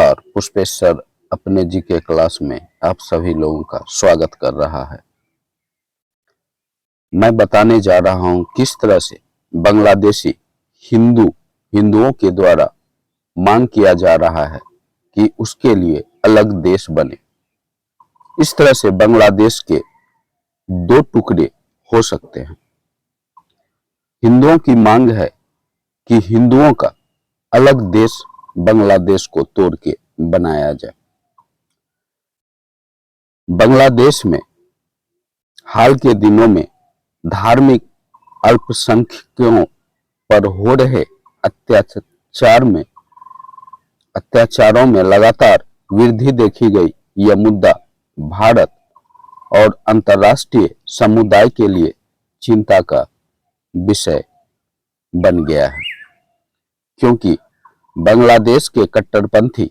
नमस्कार। पुष्पेश सर अपने जी के क्लास में आप सभी लोगों का स्वागत कर रहा है। मैं बताने जा रहा हूं किस तरह से बांग्लादेशी हिंदुओं के द्वारा मांग किया जा रहा है कि उसके लिए अलग देश बने। इस तरह से बांग्लादेश के दो टुकड़े हो सकते हैं। हिंदुओं की मांग है कि हिंदुओं का अलग देश बांग्लादेश को तोड़ के बनाया जाए। बांग्लादेश में हाल के दिनों में धार्मिक अल्पसंख्यकों पर हो रहे अत्याचारों में लगातार वृद्धि देखी गई। यह मुद्दा भारत और अंतर्राष्ट्रीय समुदाय के लिए चिंता का विषय बन गया है, क्योंकि बांग्लादेश के कट्टरपंथी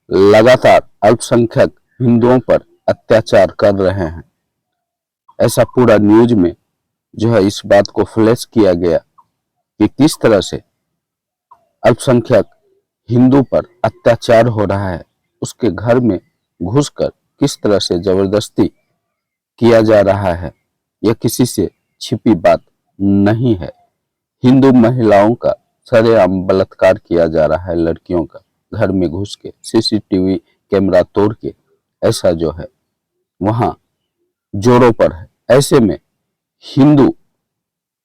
लगातार अल्पसंख्यक हिंदुओं पर अत्याचार कर रहे हैं। ऐसा पूरा न्यूज में जो है इस बात को फ्लैश किया गया कि किस तरह से अल्पसंख्यक हिंदू पर अत्याचार हो रहा है। उसके घर में घुसकर किस तरह से जबरदस्ती किया जा रहा है, यह किसी से छिपी बात नहीं है। हिंदू महिलाओं का सरेआम बलात्कार किया जा रहा है, लड़कियों का घर में घुस के सीसीटीवी कैमरा तोड़ के। ऐसा जो है वहां जोरों पर है। ऐसे में हिंदू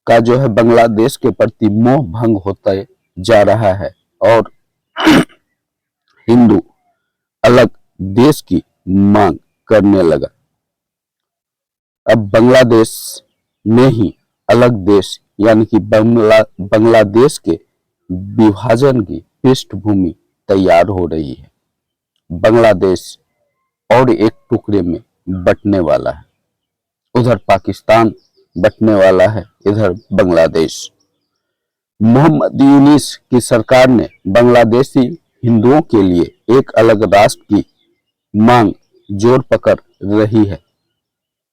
का जो है बांग्लादेश के प्रति मोह भंग होता जा रहा है और हिंदू अलग देश की मांग करने लगा। अब बांग्लादेश में ही अलग देश यानी कि बांग्लादेश के विभाजन की पृष्ठभूमि तैयार हो रही है। बांग्लादेश और एक टुकड़े में बंटने वाला है। उधर पाकिस्तान बंटने वाला है, इधर बांग्लादेश। मोहम्मद यूनिस की सरकार ने बांग्लादेशी हिंदुओं के लिए एक अलग राष्ट्र की मांग जोर पकड़ रही है।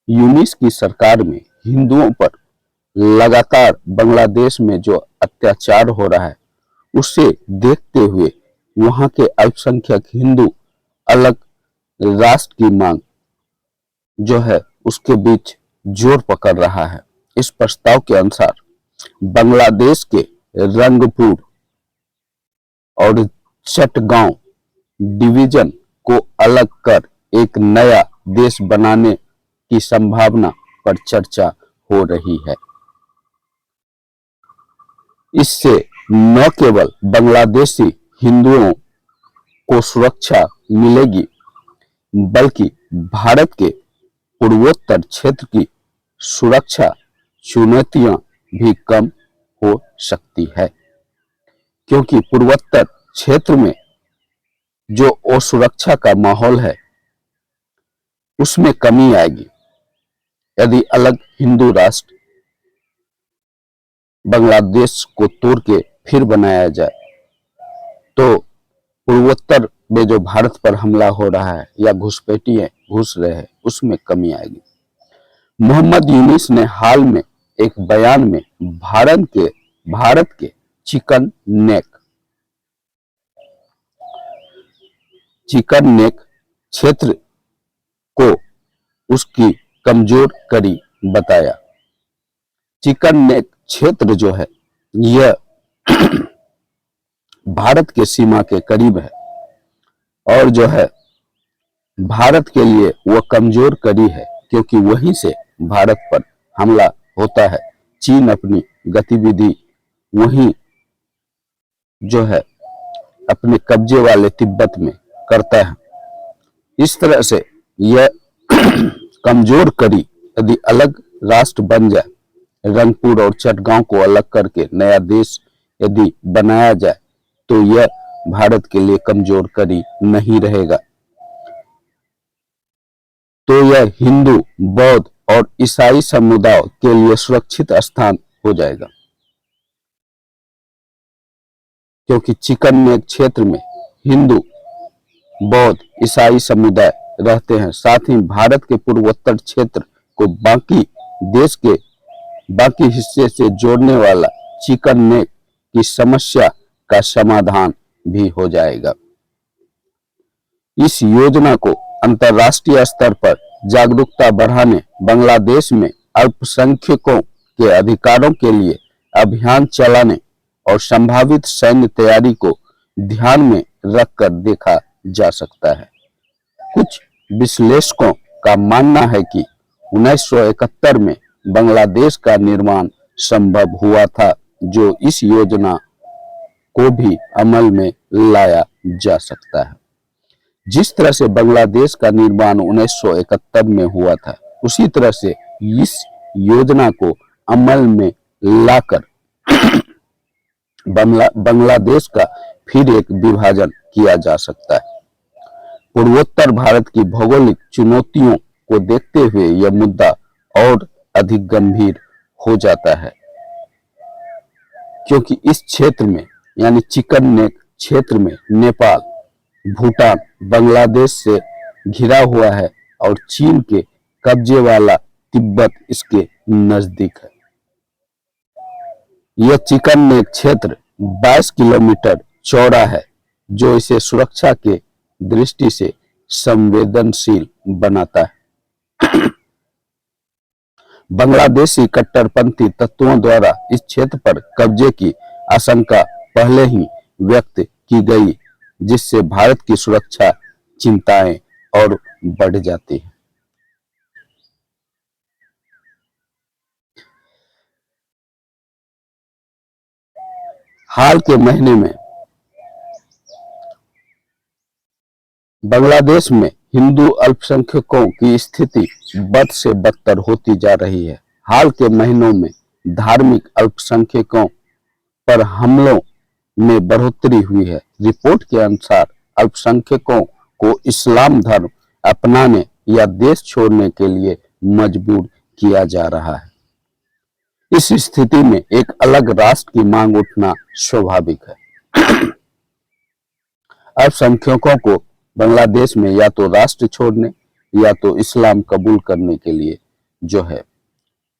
यूनिस की सरकार में हिंदुओं पर लगातार बांग्लादेश में जो अत्याचार हो रहा है, उसे देखते हुए वहां के अल्पसंख्यक हिंदू अलग राष्ट्र की मांग जो है उसके बीच जोर पकड़ रहा है। इस प्रस्ताव के अनुसार बांग्लादेश के रंगपुर और चटगांव डिवीजन को अलग कर एक नया देश बनाने की संभावना पर चर्चा हो रही है। इससे न केवल बांग्लादेशी हिंदुओं को सुरक्षा मिलेगी, बल्कि भारत के पूर्वोत्तर क्षेत्र की सुरक्षा चुनौतियां भी कम हो सकती है, क्योंकि पूर्वोत्तर क्षेत्र में जो असुरक्षा का माहौल है उसमें कमी आएगी यदि अलग हिंदू राष्ट्र बांग्लादेश को तोड़ के फिर बनाया जाए। तो पूर्वोत्तर में जो भारत पर हमला हो रहा है या घुसपैठिए घुस रहे हैं उसमें कमी आएगी। मोहम्मद यूनिस ने हाल में एक बयान में भारत के चिकन नेक क्षेत्र को उसकी कमजोर कड़ी बताया। चिकन नेक क्षेत्र जो है यह भारत के सीमा के करीब है और जो है भारत के लिए वह कमजोर कड़ी है, क्योंकि वहीं से भारत पर हमला होता है। चीन अपनी गतिविधि वहीं जो है अपने कब्जे वाले तिब्बत में करता है। इस तरह से यह कमजोर कड़ी यदि अलग राष्ट्र बन जाए, रंगपुर और चटगांव को अलग करके नया देश यदि बनाया जाए, तो यह भारत के लिए कमजोर कड़ी नहीं रहेगा। तो यह हिंदू, बौद्ध और ईसाई समुदाय के लिए सुरक्षित स्थान हो जाएगा, क्योंकि चिकन नेक क्षेत्र में हिंदू, बौद्ध, ईसाई समुदाय रहते हैं। साथ ही भारत के पूर्वोत्तर क्षेत्र को बाकी देश के बाकी हिस्से से जोड़ने वाला चिकन नेक की समस्या का समाधान भी हो जाएगा। इस योजना को अंतर्राष्ट्रीय स्तर पर जागरूकता बढ़ाने, बांग्लादेश में अल्पसंख्यकों के अधिकारों के लिए अभियान चलाने और संभावित सैन्य तैयारी को ध्यान में रखकर देखा जा सकता है। कुछ विश्लेषकों का मानना है कि 1971 में बांग्लादेश का निर्माण संभव हुआ था, जो इस योजना को भी अमल में लाया जा सकता है। जिस तरह से बांग्लादेश का निर्माण 1971 में हुआ था, उसी तरह से इस योजना को अमल में लाकर बांग्लादेश का फिर एक विभाजन किया जा सकता है। पूर्वोत्तर भारत की भौगोलिक चुनौतियों को देखते हुए यह मुद्दा और अधिक गंभीर हो जाता है, क्योंकि इस क्षेत्र में यानी चिकन नेक क्षेत्र में नेपाल, भूटान, बांग्लादेश से घिरा हुआ है और चीन के कब्जे वाला तिब्बत इसके नजदीक है। यह चिकन नेक क्षेत्र 22 किलोमीटर चौड़ा है, जो इसे सुरक्षा के दृष्टि से संवेदनशील बनाता है। बांग्लादेशी कट्टरपंथी तत्वों द्वारा इस क्षेत्र पर कब्जे की आशंका पहले ही व्यक्त की गई, जिससे भारत की सुरक्षा चिंताएं और बढ़ जाती है। हाल के महीने में बांग्लादेश में हिंदू अल्पसंख्यकों की स्थिति बद से बदतर होती जा रही है। हाल के महीनों में धार्मिक अल्पसंख्यकों पर हमलों में बढ़ोतरी हुई है। रिपोर्ट के अनुसार अल्पसंख्यकों को इस्लाम धर्म अपनाने या देश छोड़ने के लिए मजबूर किया जा रहा है। इस स्थिति में एक अलग राष्ट्र की मांग उठना स्वाभाविक है। अल्पसंख्यकों को बांग्लादेश में या तो राष्ट्र छोड़ने या तो इस्लाम कबूल करने के लिए जो है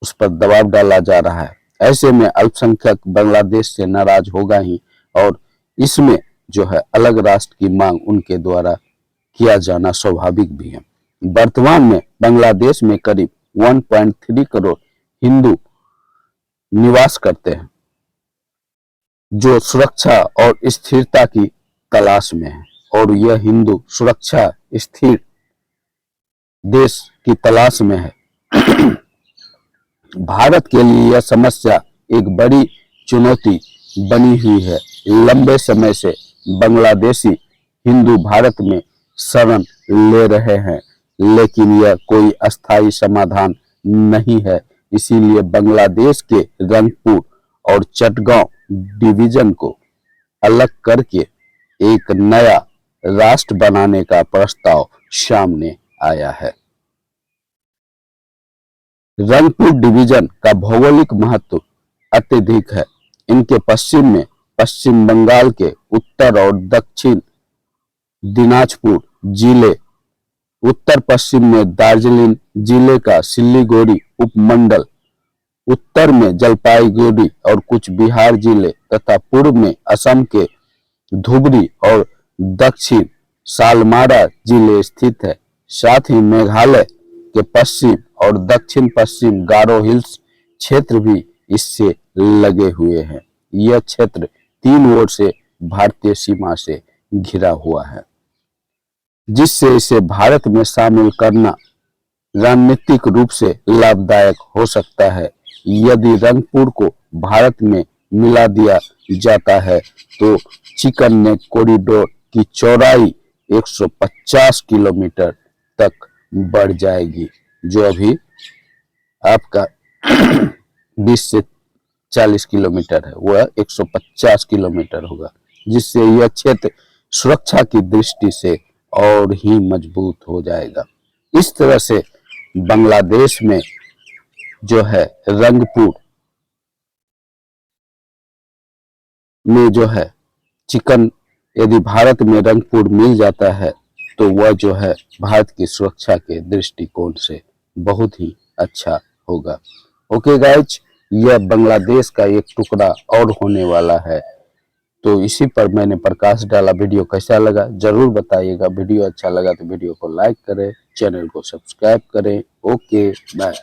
उस पर दबाव डाला जा रहा है। ऐसे में अल्पसंख्यक बांग्लादेश से नाराज होगा ही, और इसमें जो है अलग राष्ट्र की मांग उनके द्वारा किया जाना स्वाभाविक भी है। वर्तमान में बांग्लादेश में करीब 1.3 करोड़ हिंदू निवास करते हैं, जो सुरक्षा और स्थिरता की तलाश में है, और यह हिंदू सुरक्षा स्थिर देश की तलाश में है। भारत के लिए यह समस्या एक बड़ी चुनौती बनी हुई है। लंबे समय से बांग्लादेशी हिंदू भारत में शरण ले रहे हैं, लेकिन यह कोई अस्थायी समाधान नहीं है। इसीलिए बांग्लादेश के रंगपुर और चटगांव डिवीजन को अलग करके एक नया राष्ट्र बनाने का प्रस्ताव सामने आया है। रंगपुर डिवीजन का भौगोलिक महत्व अत्यधिक है। इनके पश्चिम में पश्चिम बंगाल के उत्तर और दक्षिण दिनाजपुर जिले, उत्तर पश्चिम में दार्जिलिंग जिले का सिलीगुड़ी उपमंडल, उत्तर में जलपाईगुड़ी और कुछ बिहार जिले तथा पूर्व में असम के धुबरी और दक्षिण सालमारा जिले स्थित है। साथ ही मेघालय के पश्चिम और दक्षिण पश्चिम गारो हिल्स क्षेत्र भी इससे लगे हुए हैं। यह क्षेत्र 3 ओर से भारतीय सीमा से घिरा हुआ है, जिससे इसे भारत में शामिल करना रणनीतिक रूप से लाभदायक हो सकता है। यदि रंगपुर को भारत में मिला दिया जाता है तो चिकन नेक कॉरिडोर की चौड़ाई 150 किलोमीटर तक बढ़ जाएगी, जो अभी आपका 20 से 40 किलोमीटर है, वह 150 किलोमीटर होगा, जिससे यह क्षेत्र सुरक्षा की दृष्टि से और ही मजबूत हो जाएगा। इस तरह से बांग्लादेश में जो है रंगपुर में जो है चिकन, यदि भारत में रंगपुर मिल जाता है तो वह जो है भारत की सुरक्षा के दृष्टिकोण से बहुत ही अच्छा होगा। ओके गाइज, यह बांग्लादेश का एक टुकड़ा और होने वाला है। तो इसी पर मैंने प्रकाश डाला। वीडियो कैसा लगा जरूर बताइएगा। वीडियो अच्छा लगा तो वीडियो को लाइक करें, चैनल को सब्सक्राइब करें। Okay bye.